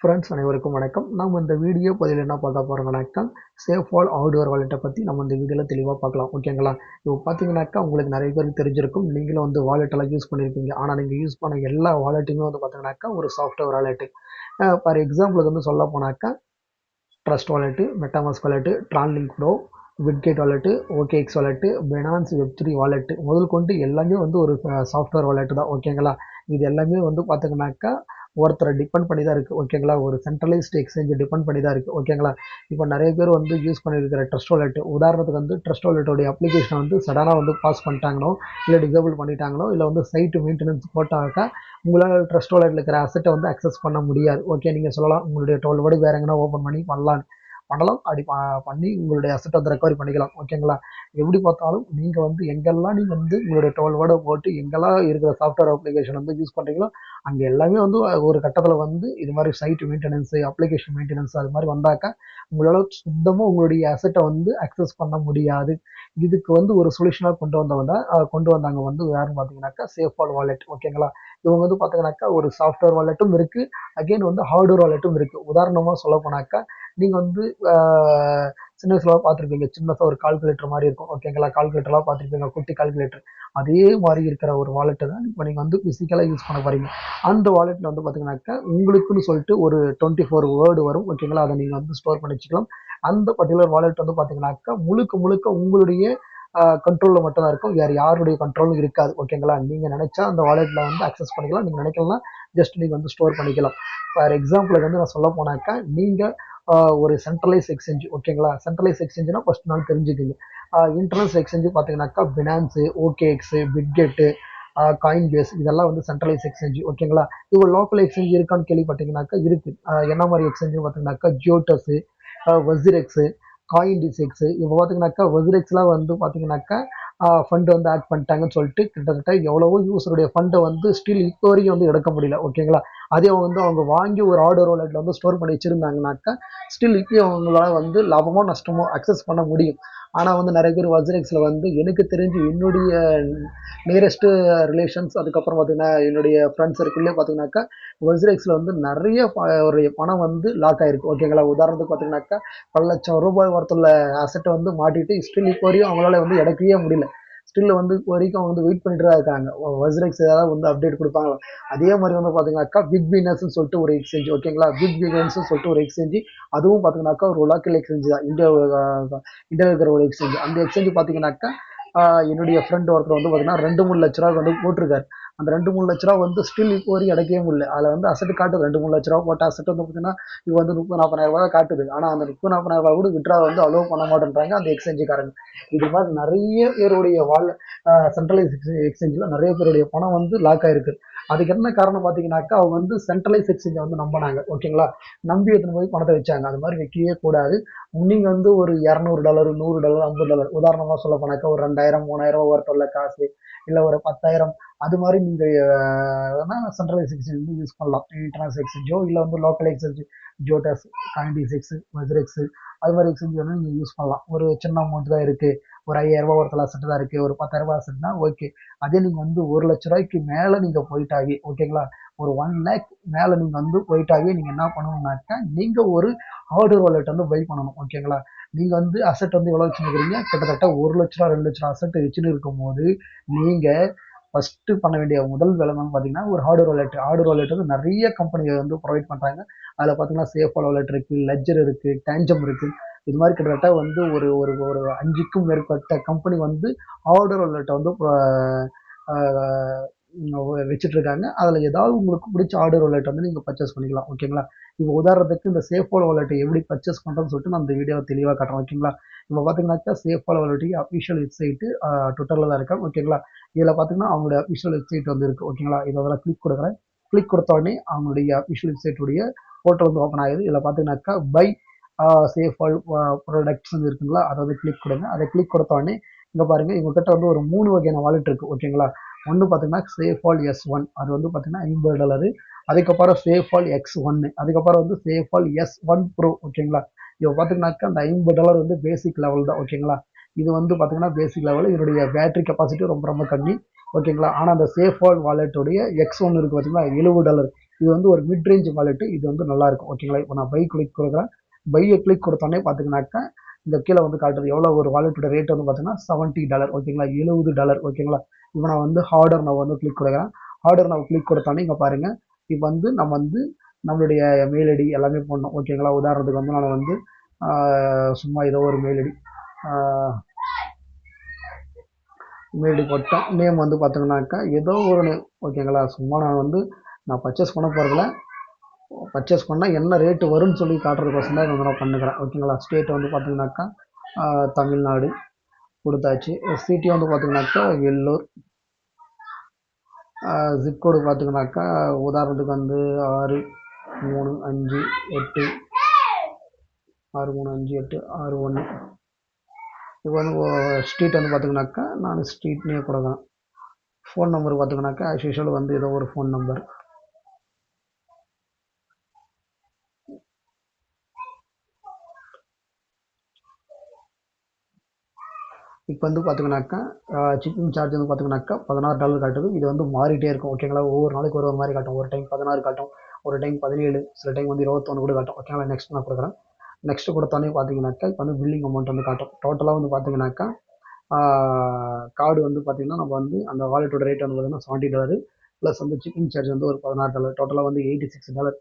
Friends அனைவருக்கும் வணக்கம். நம்ம இந்த வீடியோ பதிவில் என்ன பார்க்க போகிறோங்கனாக்கா, சேஃப்வால் அவுடோர் வாலெட்டை பற்றி நம்ம இந்த வீடியோவில் தெளிவாக பார்க்கலாம். ஓகேங்களா? இப்போ பார்த்தீங்கன்னாக்கா உங்களுக்கு நிறைய பேருக்கு தெரிஞ்சிருக்கும். நீங்களும் வந்து வாலெட்டெல்லாம் யூஸ் பண்ணியிருப்பீங்க. ஆனால் நீங்கள் யூஸ் பண்ண எல்லா வாலெட்டுமே வந்து பார்த்தீங்கன்னாக்கா ஒரு சாஃப்ட்வேர் வாலெட்டு. ஃபார் எக்ஸாம்பிளுக்கு வந்து சொல்ல போனாக்கா trust wallet, MetaMask wallet, TronLink pro, Bitget wallet, OKX wallet, Binance வெப்3 வாலெட்டு முதல் கொண்டு எல்லாமே வந்து ஒரு சாஃப்ட்வேர் வாலெட்டு தான். ஓகேங்களா? இது எல்லாமே வந்து பார்த்தீங்கன்னாக்கா ஒருத்தரை டிபெண்ட் பண்ணி தான் இருக்குது. ஓகேங்களா? ஒரு சென்ட்ரலைஸ்டு எக்ஸ்சேஞ்சை டிபெண்ட் பண்ணி தான் இருக்குது. ஓகேங்களா? இப்போ நிறைய பேர் வந்து யூஸ் பண்ணியிருக்கிற ட்ரஸ்ட் வாலெட்டு, உதாரணத்துக்கு வந்து ட்ரஸ்ட் வாலெட்டோடைய அப்ளிகேஷனை வந்து சடனாக வந்து பாஸ் பண்ணிட்டாங்களோ, இல்லை டிசேபிள் பண்ணிட்டாங்களோ, இல்லை வந்து சைட்டு மெயின்டெனன்ஸ் போட்டாக்கா உங்களால் ட்ரஸ்ட் வாலெட்டில் இருக்கிற அசெட்டை வந்து அக்சஸ் பண்ண முடியாது. ஓகே, நீங்கள் சொல்லலாம் உங்களுடைய 12 படி வேறு எங்கன்னா ஓப்பன் பண்ணி பண்ணலாம். அப்படி பண்ணி உங்களுடைய அசெட்டை வந்து ரெக்கவரி பண்ணிக்கலாம். ஓகேங்களா? எப்படி பார்த்தாலும் நீங்கள் வந்து எங்கெல்லாம் நீங்கள் வந்து உங்களுடைய 12 வேர்டை போட்டு எங்கெல்லாம் இருக்கிற சாஃப்ட்வேர் அப்ளிகேஷன் வந்து யூஸ் பண்ணுறீங்களோ அங்கே எல்லாமே வந்து ஒரு கட்டத்தில் வந்து இது மாதிரி சைட் மெயின்டெனன்ஸு, அப்ளிகேஷன் மெயின்டெனன்ஸ் அது மாதிரி வந்தாக்கா உங்களால் சுத்தமாக உங்களுடைய அசெட்டை வந்து அக்சஸ் பண்ண முடியாது. இதுக்கு வந்து ஒரு சொல்யூஷனாக கொண்டு வந்தாங்க வந்து யாருன்னு பார்த்தீங்கன்னாக்கா சேஃப்வால் வாலெட். ஓகேங்களா? இவங்க வந்து பார்த்தீங்கன்னாக்கா ஒரு சாஃப்ட்வேர் வாலெட்டும் இருக்குது, அகெயின் வந்து ஹார்ட்வேர் வாலெட்டும் இருக்குது. உதாரணமாக சொல்ல போனாக்கா நீங்கள் வந்து சின்ன வயசுல பார்த்துருப்பீங்க, சின்னதாக ஒரு கால்குலேட்டர் மாதிரி இருக்கும். ஓகேங்களா? கால்குலேட்டர்லாம் பார்த்துருப்பீங்க, குட்டி கால்குலேட்டர். அதே மாதிரி இருக்கிற ஒரு வாலெட்டை தான் இப்போ நீங்கள் வந்து ஃபிசிக்கலாக யூஸ் பண்ண போகிறீங்க. அந்த வாலெட்டில் வந்து பார்த்தீங்கன்னாக்கா உங்களுக்குன்னு சொல்லிட்டு ஒரு 24 வேர்டு வரும். ஓகேங்களா? அதை நீங்கள் வந்து ஸ்டோர் பண்ணி வச்சுக்கலாம். அந்த பர்டிகுலர் வாலெட் வந்து பார்த்தீங்கன்னாக்கா முழுக்க முழுக்க உங்களுடைய கண்ட்ரோலில் மட்டும் தான் இருக்கும். வேறு யாருடைய கண்ட்ரோலும் இருக்காது. ஓகேங்களா? நீங்கள் நினச்சா அந்த வாலெட்டில் வந்து அக்சஸ் பண்ணிக்கலாம், நீங்கள் நினைக்கலாம் ஜஸ்ட் நீங்கள் வந்து ஸ்டோர் பண்ணிக்கலாம். ஃபார் எக்ஸாம்பிளுக்கு வந்து நான் சொல்ல போனாக்கா நீங்கள் ஒரு சென்ட்ரலைஸ் எக்ஸ்சேஞ்ச். ஓகேங்களா? சென்ட்ரலைஸ் எக்ஸ்சேஞ்சுனா ஃபர்ஸ்ட் நாள் தெரிஞ்சுக்கிங்க. இன்டர்னல் எக்ஸ்சேஞ்சு பார்த்தீங்கன்னாக்கா பினான்ஸு, ஓகேஎக்ஸு, பிட்கெட்டு, காயின் பேஸ் இதெல்லாம் வந்து சென்ட்ரலைஸ் எக்ஸ்சேஞ்ச். ஓகேங்களா? இப்போ லோக்கல் எக்ஸ்சேஞ்ச் இருக்கான்னு கேள்விப்பட்டீங்கன்னாக்கா இருக்கு. என்ன மாதிரி எக்ஸ்சேஞ்சு பார்த்தீங்கன்னாக்கா ஜியோட்டஸு, வசிரெக்ஸு, காயின் டிசெக்ஸு. இப்போ பார்த்தீங்கன்னாக்கா வசிரெக்ஸ்லாம் வந்து பார்த்தீங்கன்னாக்கா ஃபண்டு வந்து ஆட் பண்ணிட்டாங்கன்னு சொல்லிட்டு கிட்டத்தட்ட எவ்வளவோ யூஸருடைய ஃபண்டை வந்து ஸ்டில் இப்போ வரைக்கும் வந்து எடுக்க முடியல. ஓகேங்களா? அதே வந்து அவங்க வாங்கி ஒரு ஆர்டர் வாலெட்டில் வந்து ஸ்டோர் பண்ணி வச்சுருந்தாங்கனாக்கா ஸ்டில் இப்பயும் அவங்களால வந்து லாபமோ நஷ்டமோ அக்சஸ் பண்ண முடியும். ஆனால் வந்து நிறைய பேர் வஜ்ரெக்ஸில் வந்து எனக்கு தெரிஞ்சு என்னுடைய நியரஸ்ட்டு ரிலேஷன்ஸ், அதுக்கப்புறம் பார்த்தீங்கன்னா என்னுடைய ஃப்ரெண்ட்ஸ் சர்க்கிள்லேயே பார்த்தீங்கன்னாக்கா வஜ்ரெக்ஸில் வந்து நிறைய ஒரு பணம் வந்து லாக் ஆகிருக்கு. ஓகேங்களா? உதாரணத்துக்கு பார்த்தீங்கன்னாக்கா பல லட்சம் ரூபாய் ஒருத்தருள்ள அசெட்டை வந்து மாட்டிட்டு ஸ்டில் இப்போ வரையும் அவங்களால வந்து எடுக்கவே முடியல. ஸ்டில் வந்து இப்போ வரைக்கும் அவங்க வந்து வெயிட் பண்ணிட்டு தான் இருக்காங்க. வஜ்ரெக்ஸ் ஏதாவது வந்து அப்டேட் கொடுப்பாங்களா? அதே மாதிரி வந்து பார்த்தீங்கன்னாக்கா பிக் பீனர்ஸ்னு சொல்லிட்டு ஒரு எக்ஸ்சேஞ்ச். ஓகேங்களா? பிக் பீனர்ஸ்னு சொல்லிட்டு ஒரு எக்ஸ்சேஞ்ச். அதுவும் பார்த்தீங்கன்னாக்கா ஒரு லோக்கல் எக்ஸ்சேஞ்ச் தான். இந்தியாவில் இருக்கிற ஒரு எக்ஸ்சேஞ்ச். அந்த எக்ஸ்சேஞ்ச் பார்த்தீங்கன்னாக்கா என்னுடைய ஃப்ரெண்ட் ஒருத்தர் வந்து பார்த்தீங்கன்னா 2-3 லட்ச ரூபா வந்து போட்டிருக்காரு. அந்த 2-3 லட்ச ரூபா வந்து ஸ்டில் இப்போ வரைக்கும் அடைக்கவே முடியல. அதில் வந்து அசெட் காட்டுது 2-3 லட்ச ரூபா போட்ட அசெட் வந்து பார்த்தீங்கன்னா இப்போ வந்து 30-40 ரூபா காட்டுது. ஆனால் அந்த 30-40 ரூபா கூட விட்ரா வந்து அலோவ் பண்ண மாட்டேன்றாங்க அந்த எக்ஸ்சேஞ்சுக்காரங்க. இது மாதிரி நிறைய பேருடைய சென்ட்ரலைஸ் எக்ஸ்சேஞ்சில் நிறைய பேருடைய பணம் வந்து லாக் ஆயிருக்கு. அதுக்கு என்ன காரணம் பார்த்தீங்கன்னாக்கா அவங்க வந்து சென்ட்ரலைஸ் எக்ஸ்சேஞ்சை வந்து நம்பினாங்க. ஓகேங்களா? நம்பி எடுத்துன்னு போய் பணத்தை வச்சாங்க. அது மாதிரி வைக்கவே கூடாது. நீங்கள் வந்து ஒரு $200, $100, $50 உதாரணமாக சொல்ல போனாக்கா ஒரு 2000, 3000 ஒருத்தருள்ள காசு, இல்லை ஒரு 10,000 அது மாதிரி நீங்கள் வேணால் சென்ட்ரலைஸ் எக்ஸ்சேஞ்ச் வந்து யூஸ் பண்ணலாம். இன்டர்நேஷனல் எக்ஸ்சேஞ்சோ இல்லை வந்து local exchange ஜோட்டாஸ், coin DCX, WazirX அது மாதிரி எக்ஸ்சேஞ்ச் வந்து நீங்கள் யூஸ் பண்ணலாம். ஒரு சின்ன அமௌண்ட் தான் இருக்குது, ஒரு 5000 ரூபா ஒருத்தர் அசெட் தான் இருக்குது, ஒரு 10,000 அசெட்னா ஓகே. அதே நீங்கள் வந்து 1 லட்ச ரூபாய்க்கு மேலே நீங்கள் போயிட்டாவே, ஓகேங்களா, ஒரு 1 லேக் மேலே நீங்கள் வந்து போயிட்டாவே நீங்கள் என்ன பண்ணணும்னாக்கா நீங்கள் ஒரு ஹார்ட்வேர் வாலெட் வந்து பை பண்ணணும். ஓகேங்களா? நீங்கள் வந்து அசெட் வந்து எவ்வளோ வச்சுருக்கிறீங்க, கிட்டத்தட்ட 1 லட்ச ரூபா 2 லட்ச ரூபா அசெட் வச்சுன்னு இருக்கும் போது நீங்கள் ஃபஸ்ட்டு பண்ண வேண்டிய முதல் வேலை என்னன்னு பார்த்தீங்கன்னா ஒரு ஹார்ட்வேர் வாலெட் வந்து நிறைய கம்பெனி வந்து ப்ரொவைட் பண்ணுறாங்க. அதில் பார்த்தீங்கன்னா சேஃப்வால் வாலெட் இருக்குது, லெட்ஜர் இருக்குது, டேஞ்சம் இருக்குது. இது மாதிரி கிட்டத்தட்ட வந்து ஒரு ஒரு ஒரு 5க்கும் மேற்பட்ட கம்பெனி வந்து ஹார்ட்வேர் வாலெட்டை வந்து வச்சுட்டு இருக்காங்க. அதில் ஏதாவது உங்களுக்கு பிடிச்ச ஹார்ட்வேர் வாலெட் வந்து நீங்கள் பர்ச்சேஸ் பண்ணிக்கலாம். ஓகேங்களா? இப்போ உதாரணத்துக்கு இந்த சேஃப்வால் வாலெட்டை எப்படி பர்ச்சேஸ் பண்ணுறோன்னு சொல்லிட்டு நான் இந்த வீடியோவை தெளிவாக காட்டுறேன். ஓகேங்களா? இப்போ பார்த்தீங்கன்னாக்கா சேஃப்வால் வாலெட்டுடைய அஃபிஷியல் வெப்சைட்டு ட்விட்டரில் தான் இருக்கேன். ஓகேங்களா? இதில் பார்த்தீங்கன்னா அவங்களுடைய அஃபிஷியல் வெப்சைட் வந்து இருக்குது. ஓகேங்களா? இதில் கிளிக் கொடுக்குறேன். கிளிக் கொடுத்த உடனே அவங்களுடைய அஃபிஷியல் வெப்சைட்டுடைய போர்ட்டல் வந்து ஓப்பன் ஆகுது. இதில் பார்த்தீங்கன்னாக்கா பை சேஃப்வால் ப்ராடக்ட்ஸ் இருக்குங்களா, அதை வந்து கிளிக் கொடுங்க. அதை கிளிக் கொடுத்த உடனே இங்கே பாருங்கள் இவங்ககிட்ட வந்து ஒரு 3 வகையான வாலெட் இருக்குது. ஓகேங்களா? ஒன்று பார்த்தீங்கன்னா சேஃப்வால் S1, அது வந்து பார்த்தீங்கன்னா $50. அதுக்கப்புறம் சேஃப்வால் X1, அதுக்கப்புறம் வந்து சேஃப்வால் S1 ப்ரோ. ஓகேங்களா? இப்போ பார்த்தீங்கன்னாக்கா அந்த $50 வந்து பேசிக் லெவல் தான். ஓகேங்களா? இது வந்து பார்த்தீங்கன்னா பேசிக் லெவல். இதனுடைய பேட்டரி கெப்பாசிட்டி ரொம்ப ரொம்ப கம்மி. ஓகேங்களா? ஆனால் அந்த சேஃப்வால் வாலெட்டுடைய X1 இருக்குது பார்த்தீங்களா, $70. இது வந்து ஒரு மிட் ரேஞ்ச் வாலெட்டு. இது வந்து நல்லாயிருக்கும் ஓகேங்களா. இப்போ நான் பை கிளிக் கொடுக்குறேன். பையை கிளிக் கொடுத்தோன்னே பார்த்தீங்கன்னாக்கா இந்த கீழே வந்து காட்டுறது எவ்வளோ ஒரு வாலெட்டோட ரேட் வந்து பார்த்தீங்கன்னா $70 ஓகேங்களா, $70 ஓகேங்களா. இப்போ நான் வந்து ஆர்டர் நான் வந்து கிளிக் கொடுக்குறேன். ஆர்டர் நான் கிளிக் கொடுத்தோன்னே இங்கே பாருங்கள், இப்போ வந்து நம்ம வந்து நம்மளுடைய மெயில் ஐடி எல்லாமே போடணும் ஓகேங்களா. உதாரணத்துக்கு வந்து நான் வந்து சும்மா ஏதோ ஒரு மெயில் ஐடி போட்டேன். நேம் வந்து பார்த்தீங்கன்னாக்கா ஏதோ ஒரு நேம் ஓகேங்களா. சும்மா நான் பர்ச்சேஸ் பண்ண போகிறதில்ல. பர்ச்சேஸ் பண்ணால் என்ன ரேட்டு வரும்னு சொல்லி காட்டுறதுக்கோசம் தான் வந்து நான் பண்ணுக்கிறேன் ஓகேங்களா. ஸ்டேட் வந்து பார்த்தீங்கன்னாக்கா தமிழ்நாடு கொடுத்தாச்சு. சிட்டி வந்து பார்த்தீங்கன்னாக்கா வெள்ளூர். ஜிப்கோடு பார்த்தீங்கன்னாக்கா உதாரணத்துக்கு வந்து 63586 6358661. இப்போ வந்து ஸ்ட்ரீட் வந்து பார்த்தீங்கன்னாக்கா நான் ஸ்ட்ரீட்னே கொடுக்குறேன். ஃபோன் நம்பர் பார்த்தீங்கன்னாக்கா ஆஸ் யூஷுவல் வந்து ஏதோ ஒரு ஃபோன் நம்பர். இப்போ வந்து பார்த்தீங்கன்னாக்கா ஷிப்பிங் சார்ஜ் வந்து பார்த்தீங்கன்னாக்கா $16 காட்டுது. இது வந்து மாறிட்டே இருக்கும் ஓகேங்களா. ஒவ்வொரு நாளைக்கு ஒரு மாதிரி காட்டும். ஒரு டைம் 16 காட்டும், ஒரு டைம் 17, சில டைம் வந்து 21 கூட காட்டும் ஓகேங்களா. நெக்ஸ்ட் நான் கொடுக்குறேன். நெக்ஸ்ட் கொடுத்தோன்னே பார்த்தீங்கன்னாக்கா இப்போ வந்து பில்லிங் அமௌண்ட் வந்து காட்டும். டோட்டலாக வந்து பார்த்தீங்கன்னாக்கா கார்டு வந்து பார்த்தீங்கன்னா நம்ம வந்து அந்த வாலெட்டோட ரேட் வந்து பார்த்தீங்கன்னா $70 ப்ளஸ் வந்து ஷிப்பிங் சார்ஜ் வந்து ஒரு $16. டோட்டலாக வந்து $86.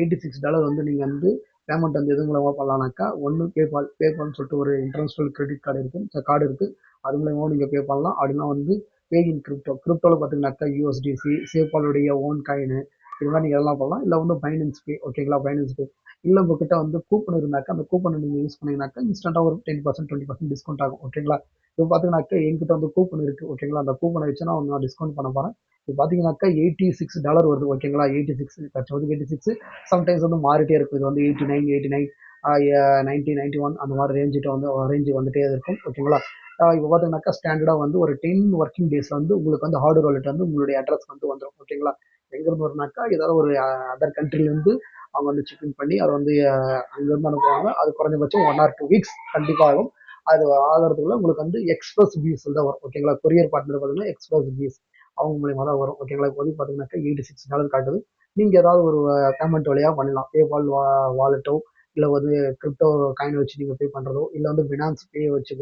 $86 வந்து நீங்கள் வந்து பேமெண்ட் வந்து எது மூலமாக பண்ணலாம்னாக்கா, ஒன்று பேபால்னு சொல்லிட்டு ஒரு இன்டர்நேஷனல் கிரெடிட் கார்டு இருக்குது, கார்டு இருக்குது. அது மூலயமாவும் நீங்கள் பே பண்ணலாம். அப்படின்னா வந்து பே இன் கிரிப்டோவில் பார்த்தீங்கன்னாக்கா யூஎஸ்டிசி, சேபாலுடைய ஓன் காயின், இது மாதிரி நீங்கள் எல்லாம் பண்ணலாம். இல்லை வந்து பைனான்ஸ் பே ஓகேங்களா. பைனான்ஸ் பே இல்லை உங்ககிட்ட வந்து கூப்பன் இருந்தாக்கா அந்த கூப்பனை நீங்கள் யூஸ் பண்ணிங்கனாக்கா இன்ஸ்டண்ட்டாக ஒரு 10% 20% டிஸ்கவுண்ட் ஆகும் ஓகேங்களா. இப்போ பார்த்தீங்கன்னாக்கா என்கிட்ட வந்து கூப்பன் இருக்குது ஓகேங்களா. அந்த கூப்பனை வச்சு நான் டிஸ்கவுண்ட் பண்ண போகிறேன். இப்போ பார்த்தீங்கன்னாக்கா $86 வருது ஓகேங்களா. 86 கட்சம் 86. சம்டைம்ஸ் வந்து மாறிட்டே இருக்கும். இது வந்து 89, 89, 90, 91 அந்த மாதிரி ரேஞ்சு வந்துட்டே இருக்கும் ஓகேங்களா. இப்போ பார்த்தீங்கன்னாக்கா ஸ்டாண்டர்டாக வந்து ஒரு 10 ஒர்க்கிங் டேஸ் வந்து உங்களுக்கு வந்து ஹார்ட்வேர் வாலெட் வந்து உங்களுடைய அட்ரஸ் வந்து வந்துடும் ஓகேங்களா. எங்கேருந்து வரும்னாக்கா ஏதாவது ஒரு அதர் கண்ட்ரிலேருந்து அவங்க வந்து ஷிப்பிங் பண்ணி அதை வந்து அங்கேருந்து அனுப்புவாங்க. அது குறைஞ்சபட்சம் 1 or 2 வீக்ஸ் கண்டிப்பாக ஆகும். அது ஆகிறதுக்குள்ள உங்களுக்கு வந்து எக்ஸ்பிரஸ் பீஸ் தான் வரும் ஓகேங்களா. கொரியர் பார்ட்னர் பார்த்தீங்கன்னா எக்ஸ்பிரஸ் பீஸ் அவங்க மூலியமாக தான் வரும் ஓகேங்களா. இப்போ வந்து பார்த்தீங்கன்னாக்கா $86 காட்டுது. நீங்கள் ஏதாவது ஒரு பேமெண்ட் வழியாக பண்ணலாம். பேபால் வாலெட்டோ இல்லை வந்து கிரிப்டோ காயின் வச்சு நீங்கள் பே பண்ணுறதோ இல்லை வந்து ஃபினான்ஸ் பே வச்சு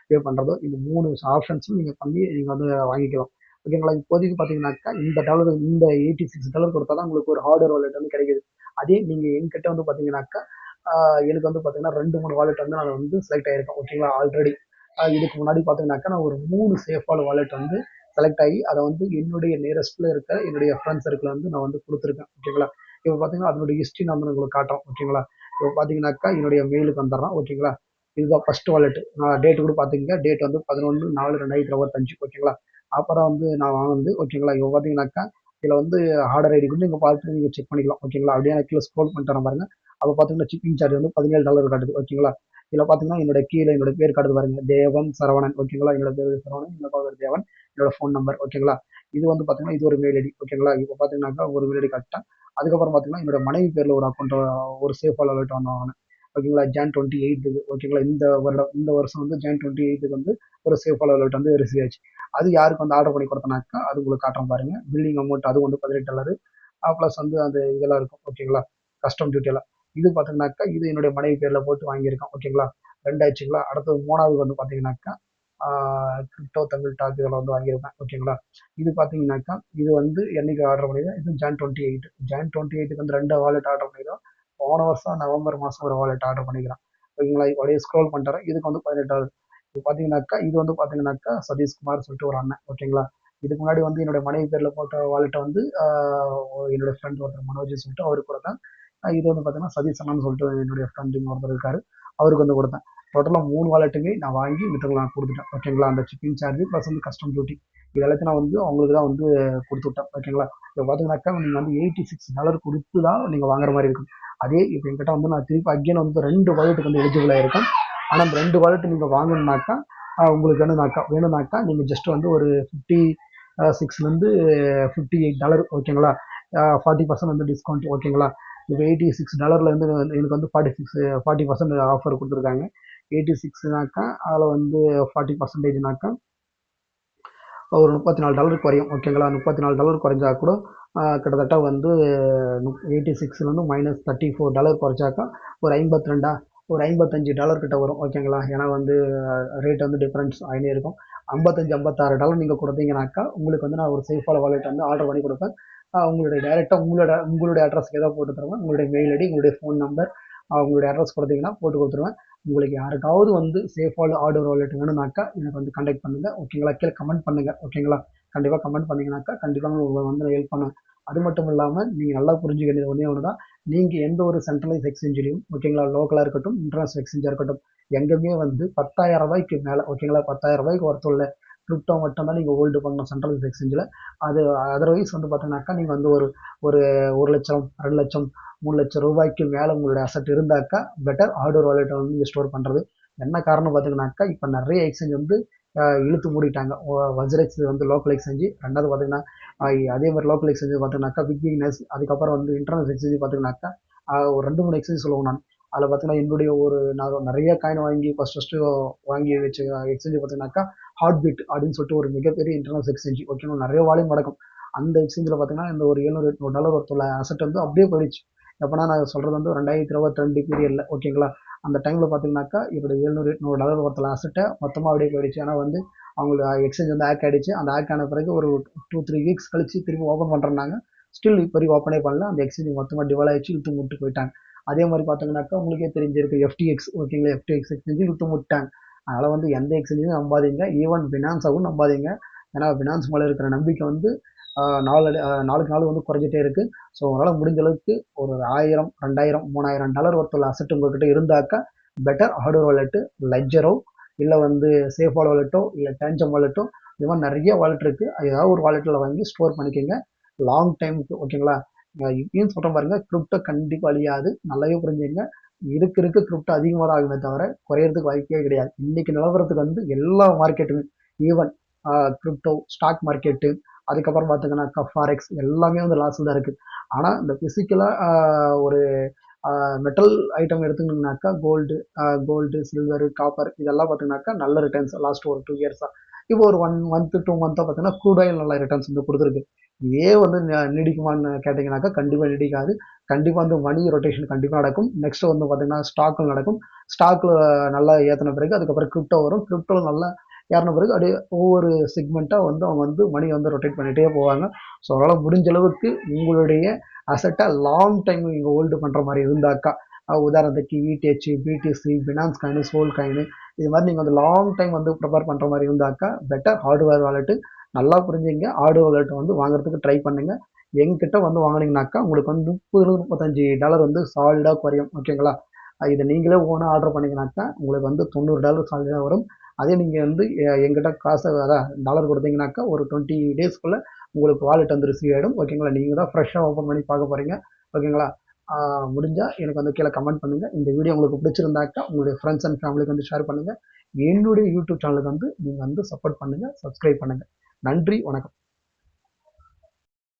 பே பண்ணுறதோ, இந்த 3 ஆப்ஷன்ஸும் நீங்கள் பண்ணி நீங்கள் வந்து வாங்கிக்கலாம் ஓகேங்களா. இப்போதைக்கு பார்த்தீங்கன்னாக்கா இந்த $86 கொடுத்தா தான் உங்களுக்கு ஒரு ஹார்ட்வேர் வாலெட் வந்து கிடைக்குது. அதே நீங்கள் என்கிட்ட வந்து பார்த்தீங்கன்னாக்கா எனக்கு வந்து பார்த்தீங்கன்னா 2-3 வாலெட் வந்து நான் வந்து செலக்ட் ஆகிருக்கேன் ஓகேங்களா. ஆல்ரெடி இதுக்கு முன்னாடி பார்த்தீங்கன்னாக்கா நான் ஒரு 3 சேஃபால் வாலெட் வந்து செலக்ட் ஆகி அதை வந்து என்னுடைய நியரஸ்ட்டில் இருக்க என்னுடைய ஃப்ரெண்ட் சர்க்கிள் வந்து நான் வந்து கொடுத்துருக்கேன் ஓகேங்களா. இப்போ பார்த்தீங்கன்னா அதனுடைய ஹிஸ்ட்ரி நான் வந்து உங்களுக்கு காட்டுறோம் ஓகேங்களா. இப்போ பார்த்தீங்கன்னாக்கா என்னுடைய மெயிலுக்கு வந்துடுறேன் ஓகேங்களா. இதுதான் ஃபர்ஸ்ட் வாலெட். நான் டேட் கூட பார்த்துக்கங்க. டேட் வந்து 11/4/2025 ஓகேங்களா. அப்புறம் வந்து நான் வாங்கினது ஓகேங்களா. இப்போ பார்த்தீங்கன்னாக்கா இதில் வந்து ஆர்டர் ஐடி கூட நீங்கள் பார்த்து நீங்கள் செக் பண்ணிக்கலாம் ஓகேங்களா. அப்படியே நான் கீழே ஸ்க்ரோல் பண்ணிட்டு வரேன் பாருங்க. அப்போ பார்த்தீங்கன்னா ஷிப்பிங் சார்ஜ் வந்து $17 காட்டுது ஓகேங்களா. இதில் பார்த்தீங்கன்னா என்னோட பேர் காட்டுது பாருங்க, தேவன் சரவணன் ஓகேங்களா. என்னோட பேர் சரவணன், என்னோட பேர் தேவன், என்னோட ஃபோன் நம்பர் ஓகேங்களா. இது வந்து பார்த்தீங்கன்னா இது ஒரு மெயில் ஐடி ஓகேங்களா. இப்போ பார்த்தீங்கன்னாக்கா ஒரு மெயில் ஐடி காட்டேன். அதுக்கப்புறம் பார்த்தீங்கன்னா என்னோட மனைவி பேரில் ஒரு அக்கௌண்ட் ஒரு சேஃப் வாலெட் ஒன்று வாங்கினேன் ஓகேங்களா. Jan 28 ஓகேங்களா. இந்த வருஷம் வந்து Jan 28 வந்து ஒரு சேஃப் வாலெட் வந்து ரிசீவ் ஆச்சு. அது யாருக்கு வந்து ஆர்டர் பண்ணி கொடுத்தனாக்கா அது உங்களுக்கு காட்டுறேன் பாருங்க. பில்லிங் அமௌண்ட் அது வந்து $18 ப்ளஸ் வந்து அந்த இதெல்லாம் இருக்கும் ஓகேங்களா. கஸ்டம் டியூட்டி எல்லாம். இது பார்த்தீங்கன்னாக்கா இது என்னுடைய மனைவி பேரில் போட்டு வாங்கியிருக்கேன் ஓகேங்களா. 2 ஆச்சுங்களா. அடுத்தது 3வது வந்து பார்த்தீங்கன்னாக்கா கிரிப்டோ தமிழ் டாக் இதில் வந்து வாங்கியிருப்பேன் ஓகேங்களா. இது பார்த்தீங்கன்னாக்கா இது வந்து என்னைக்கு ஆர்டர் பண்ணியிருக்கேன், இது Jan 28. Jan 28க்கு வந்து 2 வாலெட் ஆர்டர் பண்ணியிருக்கோம். போன வருஷம் நவம்பர் மாதம் ஒரு வாலெட் ஆர்டர் பண்ணிக்கிறேன் ஓகேங்களா. அப்படியே ஸ்க்ரோல் பண்ணிட்டுறேன். இதுக்கு வந்து $18. இப்போ பார்த்தீங்கன்னாக்கா இது வந்து பார்த்தீங்கன்னாக்கா சதீஷ்குமார் சொல்லிட்டு ஒரு அண்ணன் ஓகேங்களா. இதுக்கு முன்னாடி வந்து என்னோட மனைவி பேரில் போட்ட வாலெட்டை வந்து என்னோட ஃப்ரெண்ட் ஒருத்தர் மனோஜ் சொல்லிட்டு அவருக்கு கொடுத்தேன். இது வந்து பார்த்தீங்கன்னா சதீஷ் அண்ணன் சொல்லிட்டு என்னுடைய ஃப்ரெண்டு ஒருத்தர் இருக்காரு, அவருக்கு வந்து கொடுத்தேன். டோட்டலாக 3 வாலெட்டுமே நான் வாங்கி விட்டுக்கு நான் கொடுத்துட்டேன் ஓகேங்களா. அந்த ஷிப்பிங் சார்ஜ் ப்ளஸ் வந்து கஸ்டம் டியூட்டி இது எல்லாத்தையும் நான் வந்து அவங்களுக்கு தான் வந்து கொடுத்து விட்டேன் ஓகேங்களா. இப்போ பார்த்தீங்கன்னாக்கா நீங்கள் வந்து $86 கொடுத்து தான் நீங்கள் வாங்குற மாதிரி இருக்கும். அதே இப்போ என்கிட்ட வந்து நான் திருப்பி அகைன் வந்து 2 வாலெட்டுக்கு வந்து எலிஜிபிளாக இருக்கும். ஆனால் அந்த 2 வாலெட் நீங்கள் வாங்கணுன்னாக்கா உங்களுக்கு வேணும்னாக்கா நீங்கள் ஜஸ்ட் வந்து ஒரு 56லேருந்து $58 ஓகேங்களா. 40% வந்து டிஸ்கவுண்ட் ஓகேங்களா. இப்போ $86 எனக்கு வந்து 40% ஆஃபர் கொடுத்துருக்காங்க. 86னாக்கா அதில் வந்து 40%னாக்கா ஒரு $34 குறையும். ஓகேங்களா? $34 குறைஞ்சா கூட கிட்டத்தட்ட வந்து 86லேருந்து -$34 குறைச்சாக்கா ஒரு 52 ஒரு $55 கிட்ட வரும். ஓகேங்களா? ஏன்னா வந்து ரேட் வந்து டிஃப்ரென்ஸ் ஆகினே இருக்கும். 55 $56 நீங்கள் கொடுத்தீங்கன்னாக்கா உங்களுக்கு வந்து நான் ஒரு சேஃபான வாலெட் வந்து ஆர்டர் பண்ணி கொடுப்பேன். உங்களுடைய டைரெக்டாக உங்களுடைய அட்ரஸ்க்கு ஏதாவது போட்டு தருவேன். உங்களுடைய மெயில் ஐடி, உங்களுடைய ஃபோன் நம்பர், உங்களுடைய அட்ரஸ் கொடுத்தீங்கன்னா போட்டு கொடுத்துருவேன். உங்களுக்கு யாருக்காவது வந்து சேஃபால் ஆர்டர் வாலெட் வேணும்னாக்கா எனக்கு வந்து கான்டாக்ட் பண்ணுங்க. ஓகேங்களா? கீழே கமெண்ட் பண்ணுங்க. ஓகேங்களா? கண்டிப்பாக கமெண்ட் பண்ணீங்கன்னாக்கா கண்டிப்பாக உங்களுக்கு வந்து ஹெல்ப் பண்ணுவேன். அது மட்டும் இல்லாமல் நீங்கள் நல்லா புரிஞ்சுக்க வேண்டியது ஒன்றே ஒன்று தான். நீங்கள் எந்த ஒரு சென்ட்ரலைஸ் எக்ஸ்சேஞ்சிலையும், ஓகேங்களா, லோக்கலாக இருக்கட்டும், இன்டர்நேஷனல் எக்ஸ்சேஞ்சாக இருக்கட்டும், எங்கேயுமே வந்து ₹10,000 மேலே, ஓகேங்களா, ₹10,000 ஒருத்தர் கிரிப்டோ மட்டும் தான் நீங்கள் ஹோல்டு பண்ணணும் சென்ட்ரலைஸ் எக்ஸ்சேஞ்சில். அது அதர்வைஸ் வந்து பார்த்தீங்கன்னாக்கா நீங்கள் வந்து ஒரு ஒரு 1,00,000 2,00,000 ₹3,00,000 மேலே உங்களுடைய அசட் இருந்தாக்கா பெட்டர் ஹார்ட்வேர் வாலெட்டை வந்து நீங்கள் ஸ்டோர் பண்ணுறது. என்ன காரணம் பார்த்தீங்கன்னாக்கா இப்போ நிறைய எக்ஸ்சேஞ்ச் வந்து இழுத்து மூடிட்டாங்க. வஜ்ரெக்ஸ் வந்து லோக்கல் எக்ஸ்சேஞ்சு, ரெண்டாவது பார்த்தீங்கன்னா அதே மாதிரி லோக்கல் எக்ஸ்சேஞ்சு பார்த்தீங்கன்னாக்கா பிக்னஸ், அதுக்கப்புறம் வந்து இன்டர்நெட் எக்ஸ்சேஞ்சு பார்த்தீங்கன்னாக்கா ஒரு 2 3 எக்ஸ்சேஞ்ச் சொல்லுவோம் நான். அதில் பார்த்தீங்கன்னா என்னுடைய நான் நிறைய காயின் வாங்கி ஃபஸ்ட்டு வாங்கி வச்ச எக்ஸ்சேஞ்சு பார்த்தீங்கன்னாக்கா ஹார்ட் பீட் அப்படின்னு சொல்லிட்டு ஒரு மிகப்பெரிய இன்டர்நெட் எக்ஸ்சேஞ்சு. ஓகேங்களா? நிறைய வால்யூம் நடக்கும். அந்த எக்ஸ்சேஞ்சில் பார்த்தீங்கன்னா இந்த ஒரு $700 ஒருத்தோட அசட் வந்து அப்படியே போயிடுச்சு. எப்போனா நான் சொல்கிறது வந்து 2022 பீரியடில். ஓகேங்களா? அந்த டைமில் பார்த்தீங்கன்னாக்கா இப்படி $700 ஒருத்தல அசட்டை மொத்தமாக அப்படியே போயிடுச்சு. ஏன்னா வந்து அவங்களுக்கு எக்ஸ்சேஞ்ச் வந்து ஹேக் ஆகிடுச்சு. அந்த ஹேக் ஆன பிறகு ஒரு 2 3 வீக்ஸ் கழிச்சு திரும்பி ஓப்பன் பண்ணுறேன்னாங்க. ஸ்டில் இப்போ வரைக்கும் ஓப்பனே பண்ணல. அந்த எக்ஸ்சேஞ்ச் மொத்தமாக டிவல் ஆகிடுச்சு, இழுத்து மூட்டு போயிட்டாங்க. அதே மாதிரி பார்த்தீங்கன்னாக்கா உங்களுக்கே தெரிஞ்சிருக்கு FTX. ஓகேங்களா? FTX எக்ஸ்சேஞ்சு இழுத்து மூட்டாங்க. அதனால் வந்து எந்த எக்ஸ்சேஞ்சையும் நம்பாதீங்க. ஈவன் பினான்ஸாகவும் நம்பாதீங்க. ஏன்னா பினான்ஸ் மேலே இருக்கிற நம்பிக்கை வந்து நாளுக்கு நாள் வந்து குறைஞ்சிட்டே இருக்குது. ஸோ உங்களால் முடிஞ்ச அளவுக்கு ஒரு 1000 2000 $3,000 ஒருத்தர் அசட் உங்கள்கிட்ட இருந்தாக்கா பெட்டர் ஹார்ட்வேர் வாலெட்டு, லெட்ஜரோ இல்லை வந்து சேஃபால் வாலெட்டோ இல்லை டேஞ்சம் வாலெட்டோ, இது மாதிரி நிறைய வாலெட் இருக்குது. ஏதாவது ஒரு வாலெட்டில் வாங்கி ஸ்டோர் பண்ணிக்கோங்க லாங் டைமுக்கு. ஓகேங்களா? இப்பயும் சொல்கிறேன் பாருங்க, கிரிப்டோ கண்டிப்பாக அழியாது. நல்லாவே புரிஞ்சுங்க. இருக்க கிரிப்டோ அதிகமாக தான் ஆகுமே தவிர குறையறதுக்கு வாய்ப்பே கிடையாது. இன்னைக்கு நிலவரத்துக்கு வந்து எல்லா மார்க்கெட்டுமே, ஈவன் கிரிப்டோ, ஸ்டாக் மார்க்கெட்டு, அதுக்கப்புறம் பார்த்தீங்கன்னாக்கா ஃபாரெக்ஸ் எல்லாமே வந்து லாஸில் தான் இருக்குது. ஆனால் இந்த ஃபிசிக்கலாக ஒரு மெட்டல் ஐட்டம் எடுத்துக்கிட்டிங்கனாக்கா கோல்டு, சில்வரு, காப்பர் இதெல்லாம் பார்த்தீங்கன்னாக்கா நல்ல ரிட்டர்ன்ஸ் லாஸ்ட் ஒரு 2 இயர்ஸாக. இப்போ ஒரு 1 மந்த் 2 மந்த்தாக பார்த்தீங்கன்னா க்ரூட் ஆயில் நல்ல ரிட்டர்ன்ஸ் வந்து கொடுத்துருக்கு. இதே வந்து நீடிக்குமான்னு கேட்டிங்கனாக்கா கண்டிப்பாக நீடிக்காது. கண்டிப்பாக வந்து மணி ரொட்டேஷன் கண்டிப்பாக நடக்கும். நெக்ஸ்ட் வந்து பார்த்தீங்கன்னா ஸ்டாக்கில் நடக்கும். ஸ்டாக்கில் நல்லா ஏற்றின பிறகு அதுக்கப்புறம் கிரிப்டோ வரும். கிரிப்டோவில் நல்லா ஏறின பிறகு அப்படியே ஒவ்வொரு செக்மெண்ட்டாக வந்து அவங்க வந்து மணி வந்து ரொட்டேட் பண்ணிகிட்டே போவாங்க. ஸோ அதனால் முடிஞ்ச அளவுக்கு உங்களுடைய அசட்டை லாங் டைம் நீங்கள் ஹோல்டு பண்ணுற மாதிரி இருந்தாக்கா, உதாரணத்துக்கு ETH, BTC, Binance coin, Sol coin, இது மாதிரி நீங்கள் வந்து லாங் டைம் வந்து ப்ரிப்பேர் பண்ணுற மாதிரி இருந்தாக்கா பெட்டர் ஹார்ட்வேர் வாலெட்டு. நல்லா புரிஞ்சுங்க. ஹார்ட்வேர் வாலெட் வந்து வாங்குறதுக்கு ட்ரை பண்ணுங்கள். எங்கிட்ட வந்து வாங்கினீங்கனாக்கா உங்களுக்கு வந்து $30-35 வந்து சாலிடாக குறையும். ஓகேங்களா? இதை நீங்களே ஓனாக ஆர்டர் பண்ணிங்கனாக்கா உங்களுக்கு வந்து $90 சாலிடாக வரும். அதே நீங்கள் வந்து எங்கிட்ட காசை அதான் டாலர் கொடுத்தீங்கன்னாக்கா ஒரு 20 டேஸ்க்குள்ளே உங்களுக்கு வாலெட் வந்து ரிசீவ் ஆகிடும். ஓகேங்களா? நீங்கள் தான் ஃப்ரெஷ்ஷாக ஓப்பன் பண்ணி பார்க்க போகிறீங்க. ஓகேங்களா? முடிஞ்சால் எனக்கு வந்து கீழே கமெண்ட் பண்ணுங்கள். இந்த வீடியோ உங்களுக்கு பிடிச்சிருந்தாக்கா உங்களுடைய ஃப்ரெண்ட்ஸ் அண்ட் ஃபேமிலிக்கு வந்து ஷேர் பண்ணுங்கள். என்னுடைய யூடியூப் சேனலுக்கு வந்து நீங்கள் வந்து சப்போர்ட் பண்ணுங்கள், சப்ஸ்கிரைப் பண்ணுங்கள். நன்றி, வணக்கம்.